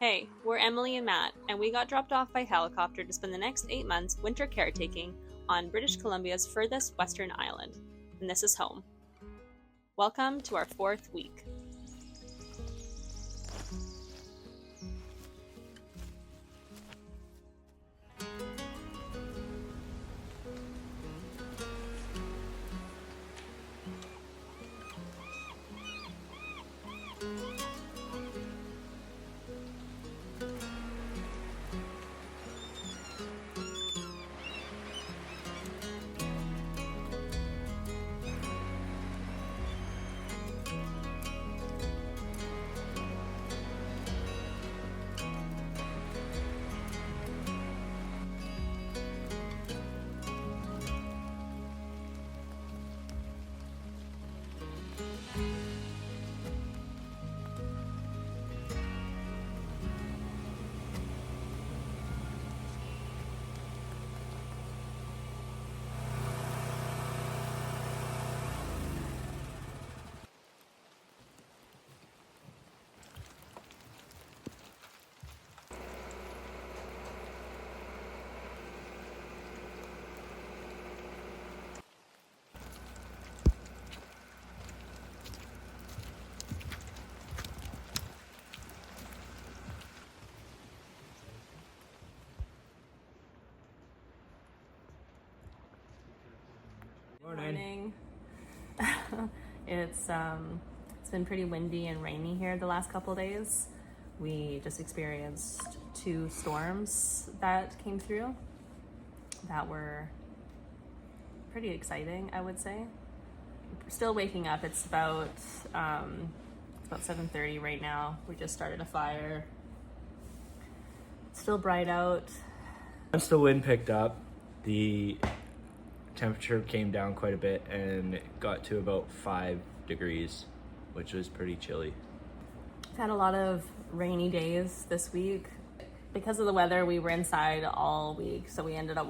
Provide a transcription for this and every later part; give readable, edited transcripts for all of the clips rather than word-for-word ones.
Hey, we're Emily and Matt, and we got dropped off by helicopter to spend the next 8 months winter caretaking on British Columbia's furthest western island, and this is home. Welcome to our 4th week. Morning. It's been pretty windy and rainy here the last couple days. We just experienced 2 storms that came through that were pretty exciting, I would say. We're still waking up. It's about 7:30 right now. We just started a fire. It's still bright out. Once the wind picked up, the temperature came down quite a bit and it got to about 5 degrees, which was pretty chilly. We've had a lot of rainy days this week. Because of the weather, we were inside all week, so we ended up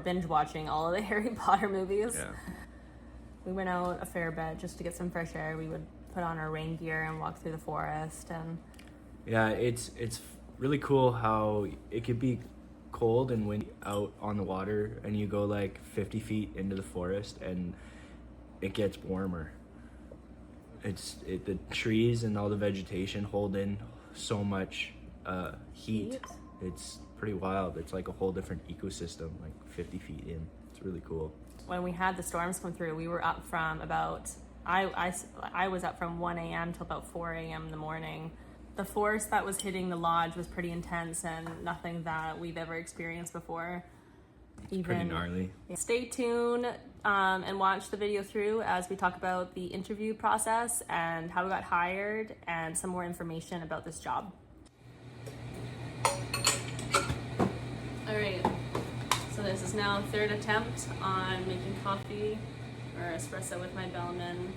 binge watching all of the Harry Potter movies. Yeah. We went out a fair bit just to get some fresh air. We would put on our rain gear and walk through the forest. And Yeah, it's really cool how it could be cold and windy out on the water and you go like 50 feet into the forest and it gets warmer. The trees and all the vegetation hold in so much heat. It's pretty wild. It's like a whole different ecosystem, like 50 feet in. It's really cool. when we had the storms come through, we were up from about, I was up from 1 a.m. till about 4 a.m. in the morning. The force that was hitting the lodge was pretty intense and nothing that we've ever experienced before. Pretty gnarly. Stay tuned and watch the video through as we talk about the interview process and how we got hired and some more information about this job. All right, so this is now 3rd attempt on making coffee or espresso with my Bellman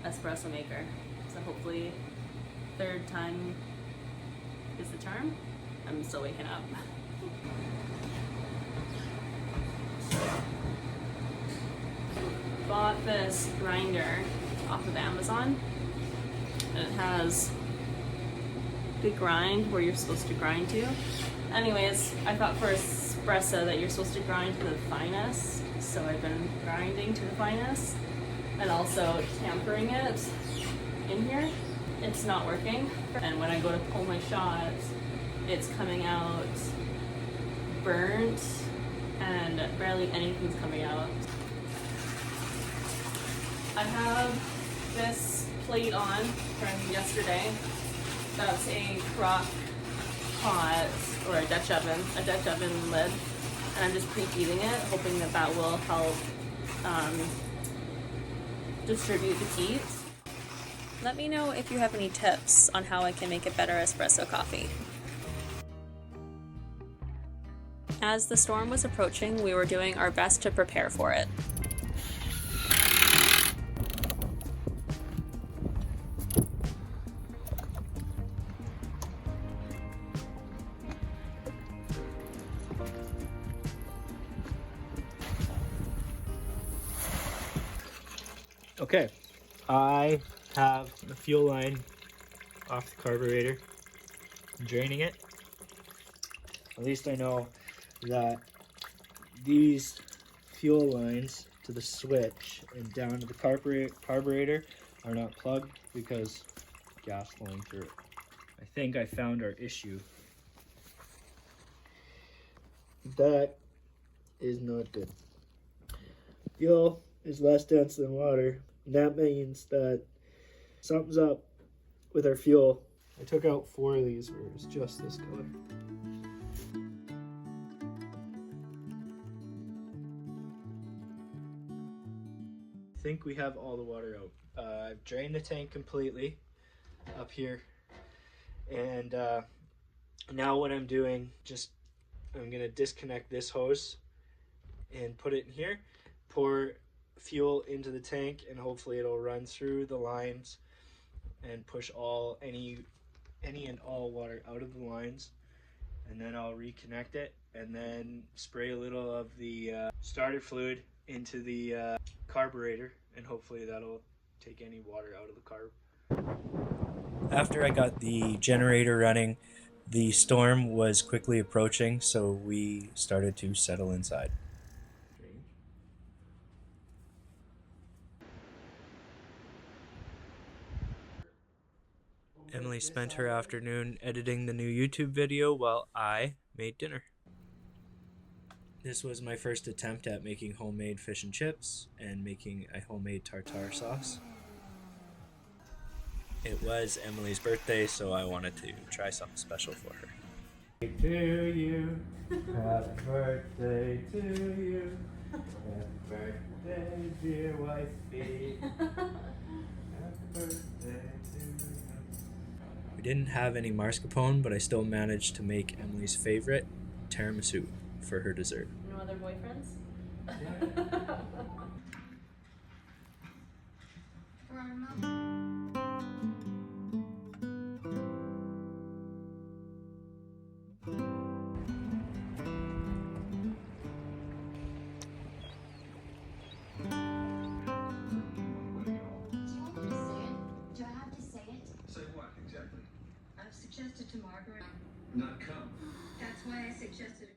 espresso maker. So hopefully 3rd time is the charm. I'm still waking up. Bought this grinder off of Amazon, and it has the grind where you're supposed to grind to. Anyways, I thought for espresso that you're supposed to grind to the finest, so I've been grinding to the finest and also tampering it in here. It's not working, and when I go to pull my shot, it's coming out burnt and barely anything's coming out. I have this plate on from yesterday. That's a crock pot or a Dutch oven lid, and I'm just preheating it, hoping that that will help distribute the heat. Let me know if you have any tips on how I can make a better espresso coffee. As the storm was approaching, we were doing our best to prepare for it. Okay, I have the fuel line off the carburetor. draining it. At least I know that these fuel lines to the switch and down to the carburetor are not plugged because gas flowing through it. I think I found our issue. That is not good. Fuel is less dense than water, and that means that something's up with our fuel. I took out 4 of these where it was just this color. I think we have all the water out. I've drained the tank completely up here, and now what I'm doing, I'm gonna disconnect this hose and put it in here, pour fuel into the tank, and hopefully it'll run through the lines and push any and all water out of the lines, and then I'll reconnect it and then spray a little of the starter fluid into the carburetor, and hopefully that'll take any water out of the carb. After I got the generator running, the storm was quickly approaching, so we started to settle inside. Emilie spent her afternoon editing the new YouTube video while I made dinner. This was my first attempt at making homemade fish and chips and making a homemade tartare sauce. It was Emilie's birthday, so I wanted to try something special for her. To you, happy birthday to you, happy birthday dear wifey, happy birthday to you. We didn't have any mascarpone, but I still managed to make Emilie's favorite, tiramisu, for her dessert. No other boyfriends? Suggested to Margaret not come. That's why I suggested.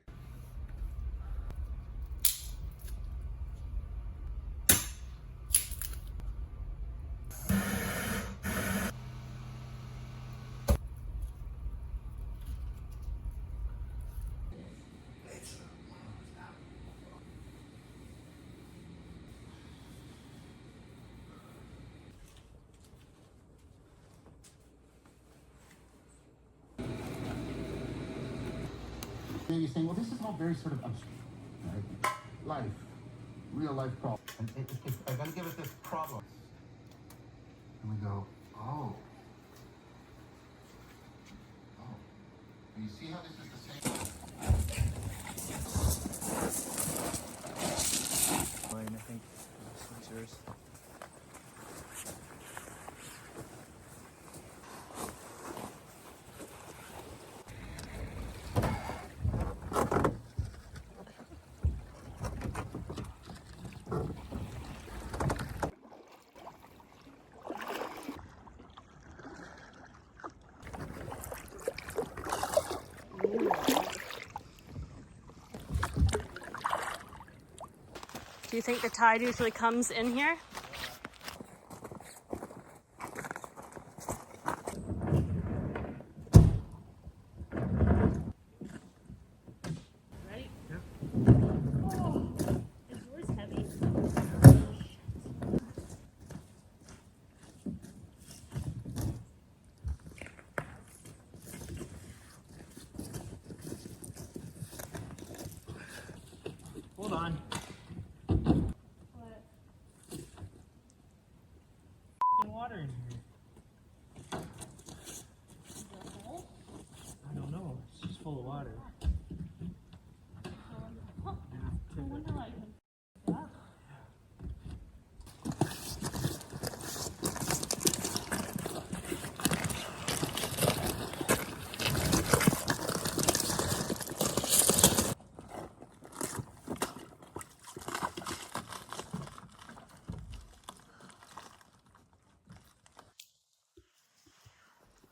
You're saying, well, this is all very sort of abstract, right? Life, real life problem. And if I'm going to give it this problem, and we go, oh. And you see how this is the same? Mine, I think. This one's yours. Do you think the tide usually comes in here? Ready? Yep. Oh, this oar's heavy. Hold on. Water in here. I don't know. It's just full of water. I wonder why I can.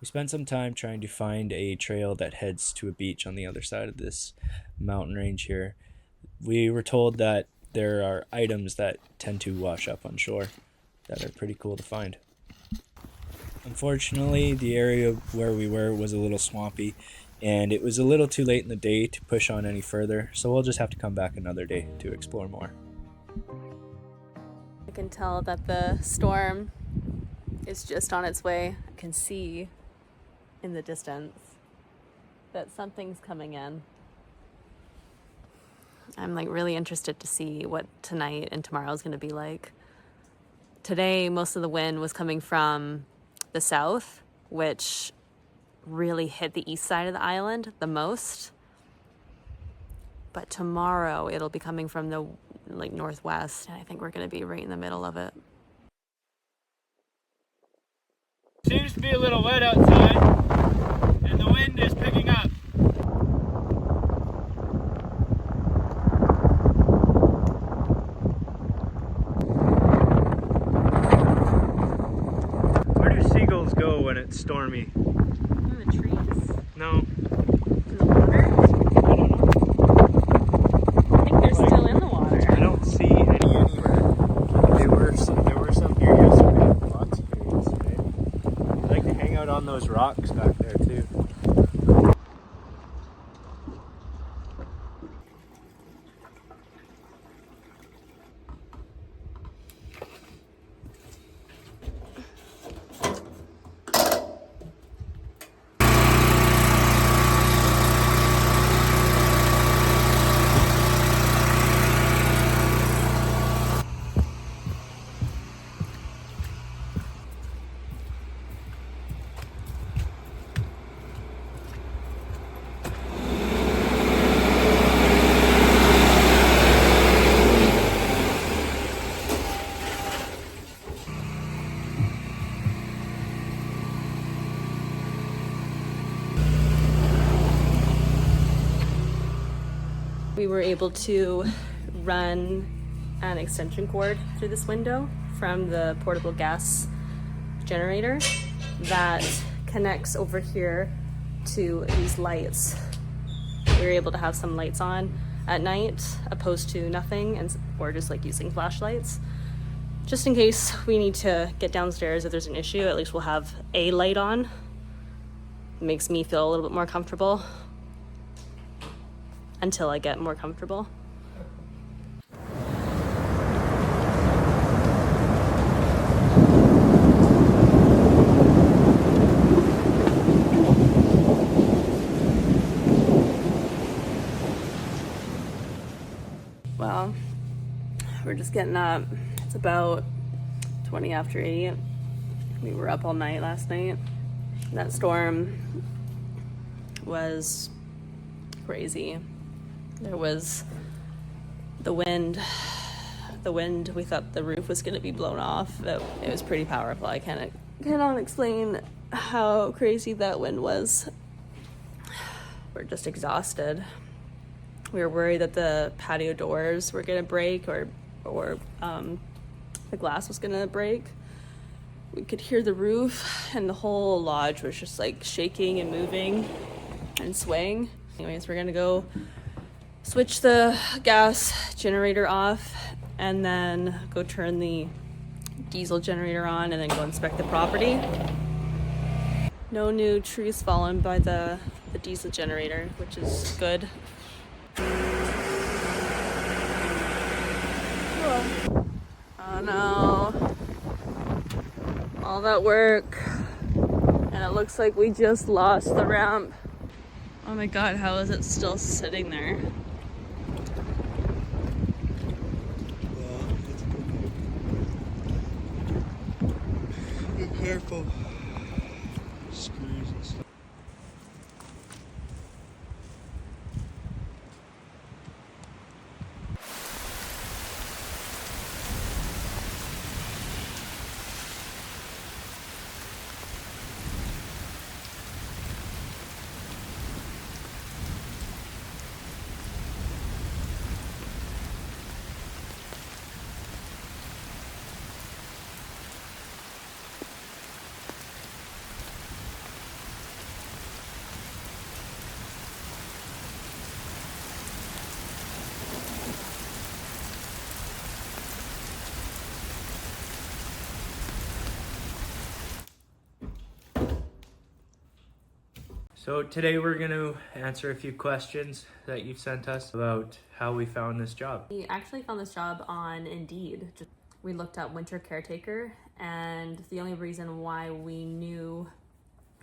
We spent some time trying to find a trail that heads to a beach on the other side of this mountain range here. We were told that there are items that tend to wash up on shore that are pretty cool to find. Unfortunately, the area where we were was a little swampy, and it was a little too late in the day to push on any further, so we'll just have to come back another day to explore more. I can tell that the storm is just on its way. I can see in the distance that something's coming in. I'm like really interested to see what tonight and tomorrow is going to be like. Today, most of the wind was coming from the south, which really hit the east side of the island the most. But tomorrow it'll be coming from the northwest, and I think we're going to be right in the middle of it. Seems to be a little wet outside, and the wind is picking up. Where do seagulls go when it's stormy? In the trees? No. In the water? I don't know. I think they're still in the water. I don't see any anywhere. There were some here yesterday. Lots here yesterday. They like to hang out on those rocks back there too. We were able to run an extension cord through this window from the portable gas generator that connects over here to these lights. We were able to have some lights on at night opposed to nothing, or just like using flashlights. Just in case we need to get downstairs if there's an issue, at least we'll have a light on. It makes me feel a little bit more comfortable until I get more comfortable. Well, we're just getting up. It's about 20 after 8. We were up all night last night. That storm was crazy. There was the wind. We thought the roof was going to be blown off. It was pretty powerful. I cannot explain how crazy that wind was. We're just exhausted. We were worried that the patio doors were going to break or the glass was going to break. We could hear the roof, and the whole lodge was just like shaking and moving and swaying. Anyways, we're going to go switch the gas generator off and then go turn the diesel generator on and then go inspect the property. No new trees fallen by the diesel generator, which is good. Oh no. All that work. And it looks like we just lost the ramp. Oh my god, how is it still sitting there? Be careful. Screws and stuff. So today we're going to answer a few questions that you've sent us about how we found this job. We actually found this job on Indeed. We looked up winter caretaker, and the only reason why we knew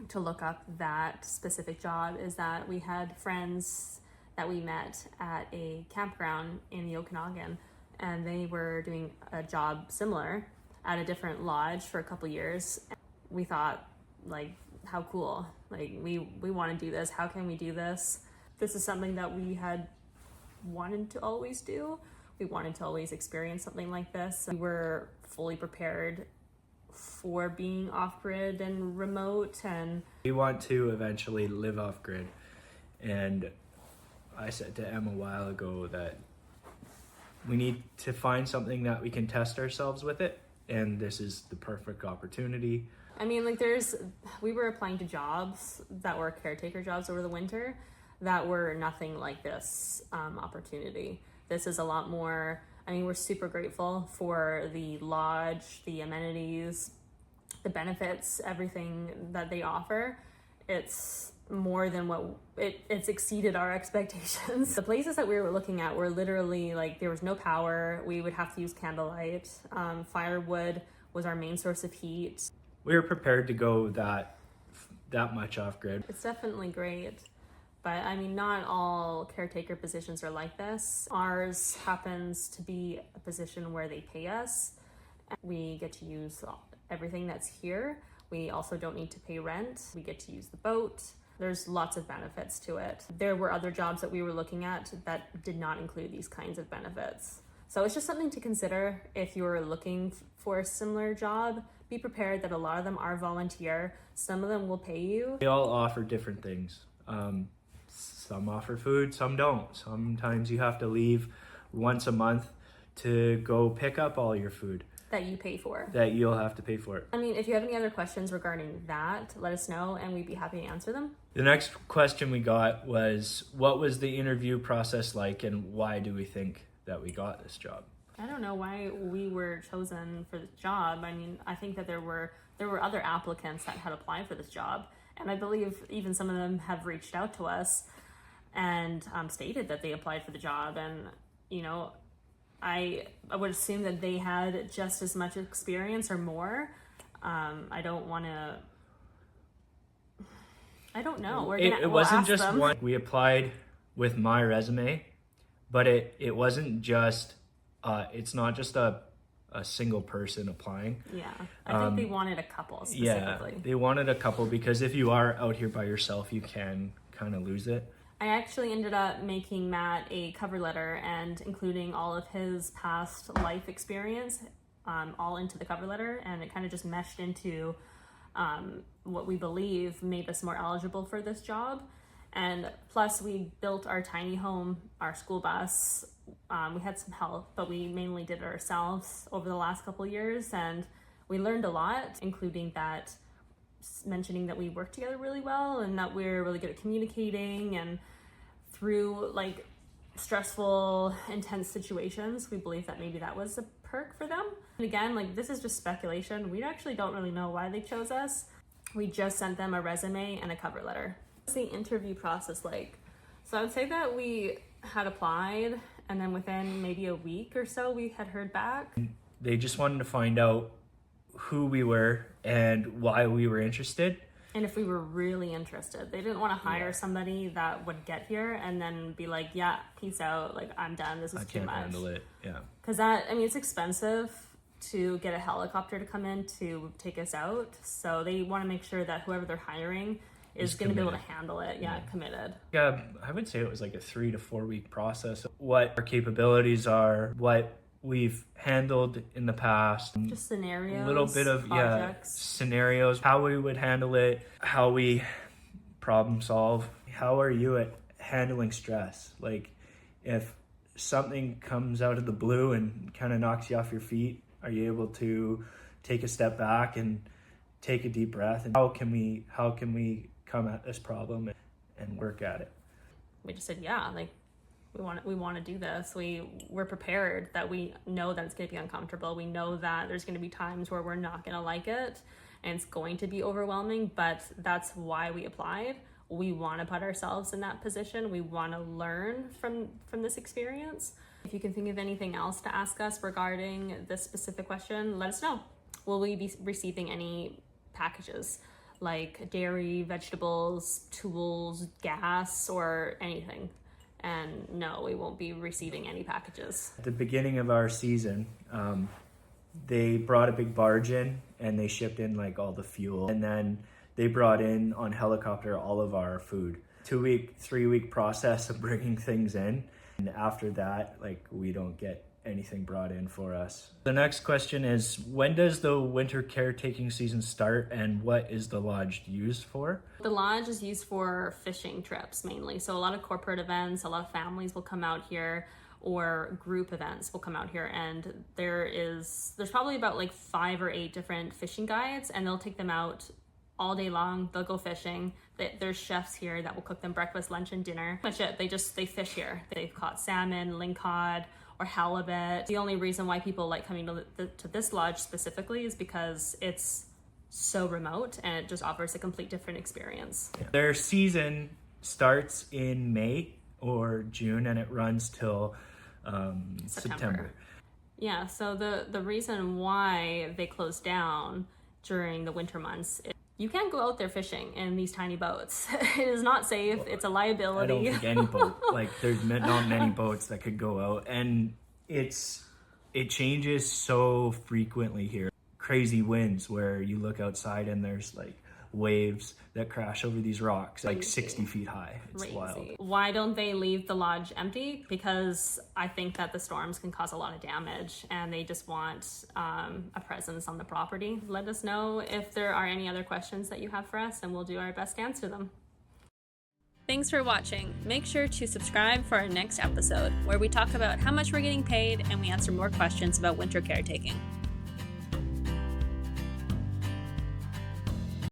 to look up that specific job is that we had friends that we met at a campground in the Okanagan, and they were doing a job similar at a different lodge for a couple years. We thought, like, how cool, like we want to do this. How can we do this? This is something that we had wanted to always do. We wanted to always experience something like this. We were fully prepared for being off-grid and remote, and we want to eventually live off-grid. And I said to Em a while ago that we need to find something that we can test ourselves with it, and this is the perfect opportunity. I mean, like, we were applying to jobs that were caretaker jobs over the winter that were nothing like this opportunity. This is a lot more, I mean, we're super grateful for the lodge, the amenities, the benefits, everything that they offer. It's more than it's exceeded our expectations. The places that we were looking at were literally, like, there was no power. We would have to use candlelight. Firewood was our main source of heat. We were prepared to go that much off-grid. It's definitely great, but I mean, not all caretaker positions are like this. Ours happens to be a position where they pay us. We get to use everything that's here. We also don't need to pay rent. We get to use the boat. There's lots of benefits to it. There were other jobs that we were looking at that did not include these kinds of benefits. So it's just something to consider if you're looking for a similar job. Be prepared that a lot of them are volunteer. Some of them will pay you. They all offer different things. Some offer food, some don't. Sometimes you have to leave once a month to go pick up all your food. That you pay for. That you'll have to pay for it. I mean, if you have any other questions regarding that, let us know and we'd be happy to answer them. The next question we got was, what was the interview process like and why do we think that we got this job? I don't know why we were chosen for this job. I mean, I think that there were other applicants that had applied for this job, and I believe even some of them have reached out to us and stated that they applied for the job. And you know, I would assume that they had just as much experience or more. I don't know. It wasn't just them. One. We applied with my resume, but it wasn't just. It's not just a single person applying. Yeah, I think they wanted a couple specifically. Yeah, they wanted a couple because if you are out here by yourself, you can kind of lose it. I actually ended up making Matt a cover letter and including all of his past life experience all into the cover letter, and it kind of just meshed into what we believe made us more eligible for this job. And plus we built our tiny home, our school bus. We had some help, but we mainly did it ourselves over the last couple of years, and we learned a lot, including that mentioning that we work together really well and that we're really good at communicating, and through like stressful, intense situations, we believe that maybe that was a perk for them. And again, like, this is just speculation. We actually don't really know why they chose us. We just sent them a resume and a cover letter. What's the interview process like? So I would say that we had applied, and then within maybe a week or so, we had heard back. They just wanted to find out who we were and why we were interested. And if we were really interested. They didn't want to hire somebody that would get here and then be like, yeah, peace out, like, I'm done, this is too much. I can't handle it, yeah. Because it's expensive to get a helicopter to come in to take us out. So they want to make sure that whoever they're hiring is going to be able to handle it. Yeah, committed. Yeah, I would say it was like a 3 to 4 week process. What our capabilities are, what we've handled in the past. Just scenarios. A little bit of, projects. Scenarios, how we would handle it, how we problem solve. How are you at handling stress? Like, if something comes out of the blue and kind of knocks you off your feet, are you able to take a step back and take a deep breath? And how can we come at this problem and work at it? We just said, yeah, like, we want to do this. We're prepared that we know that it's going to be uncomfortable. We know that there's going to be times where we're not going to like it and it's going to be overwhelming, but that's why we applied. we want to put ourselves in that position. We want to learn from this experience. If you can think of anything else to ask us regarding this specific question, let us know. Will we be receiving any packages like dairy, vegetables, tools, gas, or anything? And no, we won't be receiving any packages. At the beginning of our season, they brought a big barge in and they shipped in like all the fuel, and then they brought in on helicopter all of our food. 2-week, 3-week process of bringing things in, and after that, like, we don't get anything brought in for us. The next question is, when does the winter caretaking season start, and what is the lodge used for? The lodge is used for fishing trips mainly. So a lot of corporate events, a lot of families will come out here, or group events will come out here, and there's probably about like 5 or 8 different fishing guides, and they'll take them out all day long. They'll go fishing. There's chefs here that will cook them breakfast, lunch, and dinner. Much it. They fish here. They've caught salmon, lingcod, or halibut. The only reason why people like coming to this lodge specifically is because it's so remote and it just offers a complete different experience. Their season starts in May or June, and it runs till September. Yeah, so the reason why they close down during the winter months is you can't go out there fishing in these tiny boats. It is not safe. It's a liability. I don't think any boat, like, there's not many boats that could go out, and it changes so frequently here. Crazy winds where you look outside and there's like waves that crash over these rocks like 60 feet high. It's wild. Why don't they leave the lodge empty? Because I think that the storms can cause a lot of damage, and they just want a presence on the property. Let us know if there are any other questions that you have for us, and we'll do our best to answer them. Thanks for watching. Make sure to subscribe for our next episode, where we talk about how much we're getting paid and we answer more questions about winter caretaking.